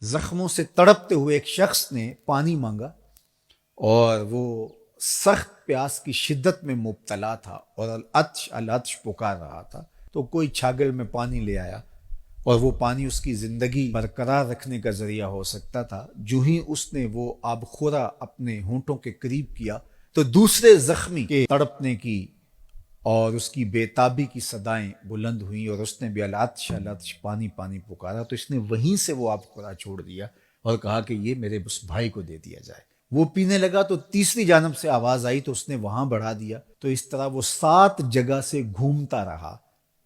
زخموں سے تڑپتے ہوئے ایک شخص نے پانی مانگا اور وہ سخت پیاس کی شدت میں مبتلا تھا اور العطش العطش پکار رہا تھا، تو کوئی چھاگل میں پانی لے آیا اور وہ پانی اس کی زندگی برقرار رکھنے کا ذریعہ ہو سکتا تھا۔ جو ہی اس نے وہ آب خورا اپنے ہونٹوں کے قریب کیا تو دوسرے زخمی کے تڑپنے کی اور اس کی بے تابی کی صدائیں بلند ہوئیں اور اس نے بھی العطش العطش پانی پانی پکارا، تو اس نے وہیں سے وہ آب خورا چھوڑ دیا اور کہا کہ یہ میرے اس بھائی کو دے دیا جائے۔ وہ پینے لگا تو تیسری جانب سے آواز آئی تو اس نے وہاں بڑھا دیا، تو اس طرح وہ 7 جگہ سے گھومتا رہا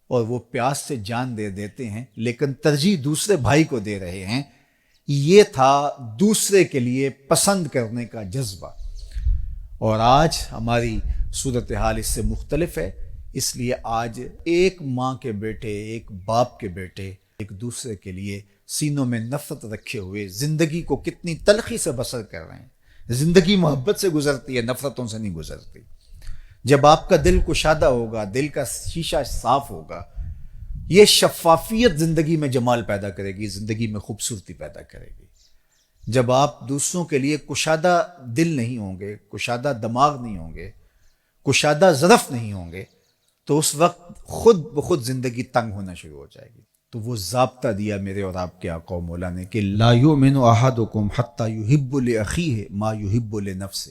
اور وہ پیاس سے جان دے دیتے ہیں لیکن ترجیح دوسرے بھائی کو دے رہے ہیں۔ یہ تھا دوسرے کے لیے پسند کرنے کا جذبہ، اور آج ہماری صورتحال اس سے مختلف ہے۔ اس لیے آج ایک ماں کے بیٹے، ایک باپ کے بیٹے ایک دوسرے کے لیے سینوں میں نفرت رکھے ہوئے زندگی کو کتنی تلخی سے بسر کر رہے ہیں۔ زندگی محبت سے گزرتی ہے، نفرتوں سے نہیں گزرتی۔ جب آپ کا دل کشادہ ہوگا، دل کا شیشہ صاف ہوگا، یہ شفافیت زندگی میں جمال پیدا کرے گی، زندگی میں خوبصورتی پیدا کرے گی۔ جب آپ دوسروں کے لیے کشادہ دل نہیں ہوں گے، کشادہ دماغ نہیں ہوں گے، کشادہ ظرف نہیں ہوں گے، تو اس وقت خود بخود زندگی تنگ ہونا شروع ہو جائے گی۔ تو وہ ضابطہ دیا میرے اور آپ کے آقا و مولا نے کہ لا یؤمن احدکم حتی یحب لاخیہ ما یحب لنفسہ۔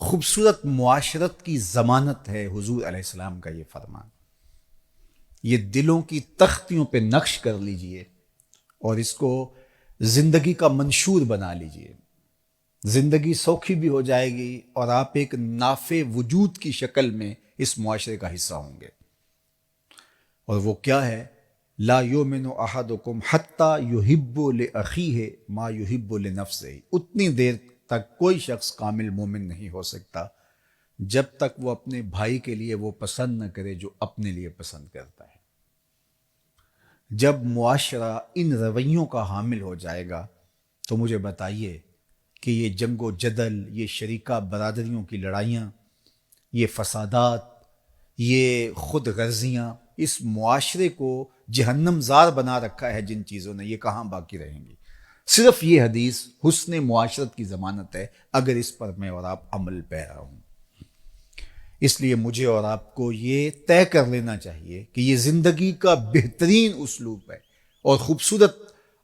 خوبصورت معاشرت کی ضمانت ہے حضور علیہ السلام کا یہ فرمان۔ یہ دلوں کی تختیوں پہ نقش کر لیجئے اور اس کو زندگی کا منشور بنا لیجئے۔ زندگی سوکھی بھی ہو جائے گی اور آپ ایک نافع وجود کی شکل میں اس معاشرے کا حصہ ہوں گے۔ اور وہ کیا ہے؟ لا یؤمن احدکم حتی یحب لاخیہ ما یحب لنفسہ۔ اتنی دیر تک کوئی شخص کامل مومن نہیں ہو سکتا جب تک وہ اپنے بھائی کے لیے وہ پسند نہ کرے جو اپنے لیے پسند کرتا ہے۔ جب معاشرہ ان رویوں کا حامل ہو جائے گا تو مجھے بتائیے کہ یہ جنگ و جدل، یہ شریکہ برادریوں کی لڑائیاں، یہ فسادات، یہ خود غرضیاں اس معاشرے کو جہنم زار بنا رکھا ہے جن چیزوں نے، یہ کہاں باقی رہیں گی؟ صرف یہ حدیث حسن معاشرت کی ضمانت ہے اگر اس پر میں اور آپ عمل پیرا ہوں۔ اس لیے مجھے اور آپ کو یہ طے کر لینا چاہیے کہ یہ زندگی کا بہترین اسلوب ہے اور خوبصورت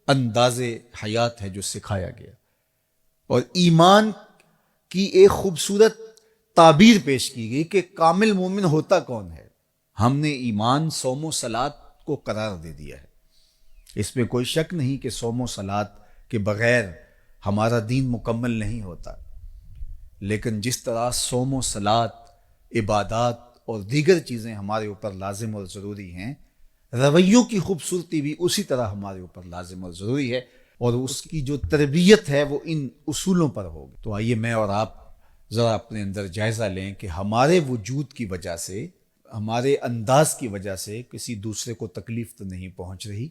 انداز حیات ہے جو سکھایا گیا، اور ایمان کی ایک خوبصورت تعبیر پیش کی گئی کہ کامل مومن ہوتا کون ہے۔ ہم نے ایمان، صوم و صلات کو قرار دے دیا ہے۔ اس میں کوئی شک نہیں کہ صوم و صلات کے بغیر ہمارا دین مکمل نہیں ہوتا، لیکن جس طرح صوم و صلات، عبادات اور دیگر چیزیں ہمارے اوپر لازم اور ضروری ہیں، رویوں کی خوبصورتی بھی اسی طرح ہمارے اوپر لازم اور ضروری ہے، اور اس کی جو تربیت ہے وہ ان اصولوں پر ہوگی۔ تو آئیے میں اور آپ ذرا اپنے اندر جائزہ لیں کہ ہمارے وجود کی وجہ سے، ہمارے انداز کی وجہ سے کسی دوسرے کو تکلیف تو نہیں پہنچ رہی،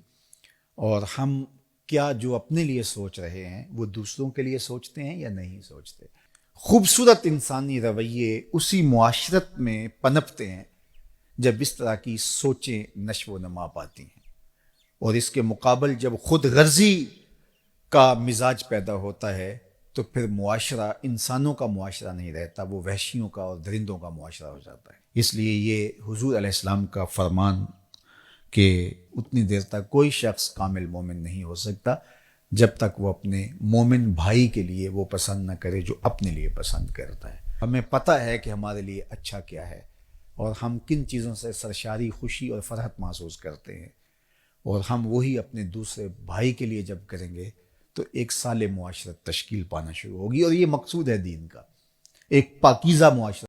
اور ہم کیا جو اپنے لیے سوچ رہے ہیں وہ دوسروں کے لیے سوچتے ہیں یا نہیں سوچتے۔ خوبصورت انسانی رویے اسی معاشرت میں پنپتے ہیں جب اس طرح کی سوچیں نشو و نما پاتی ہیں، اور اس کے مقابل جب خود غرضی کا مزاج پیدا ہوتا ہے تو پھر معاشرہ انسانوں کا معاشرہ نہیں رہتا، وہ وحشیوں کا اور درندوں کا معاشرہ ہو جاتا ہے۔ اس لیے یہ حضور علیہ السلام کا فرمان کہ اتنی دیر تک کوئی شخص کامل مومن نہیں ہو سکتا جب تک وہ اپنے مومن بھائی کے لیے وہ پسند نہ کرے جو اپنے لیے پسند کرتا ہے۔ ہمیں پتہ ہے کہ ہمارے لیے اچھا کیا ہے اور ہم کن چیزوں سے سرشاری خوشی اور فرحت محسوس کرتے ہیں، اور ہم وہی اپنے دوسرے بھائی کے لیے جب کریں گے تو ایک صالح معاشرت تشکیل پانا شروع ہوگی، اور یہ مقصود ہے دین کا، ایک پاکیزہ معاشرت۔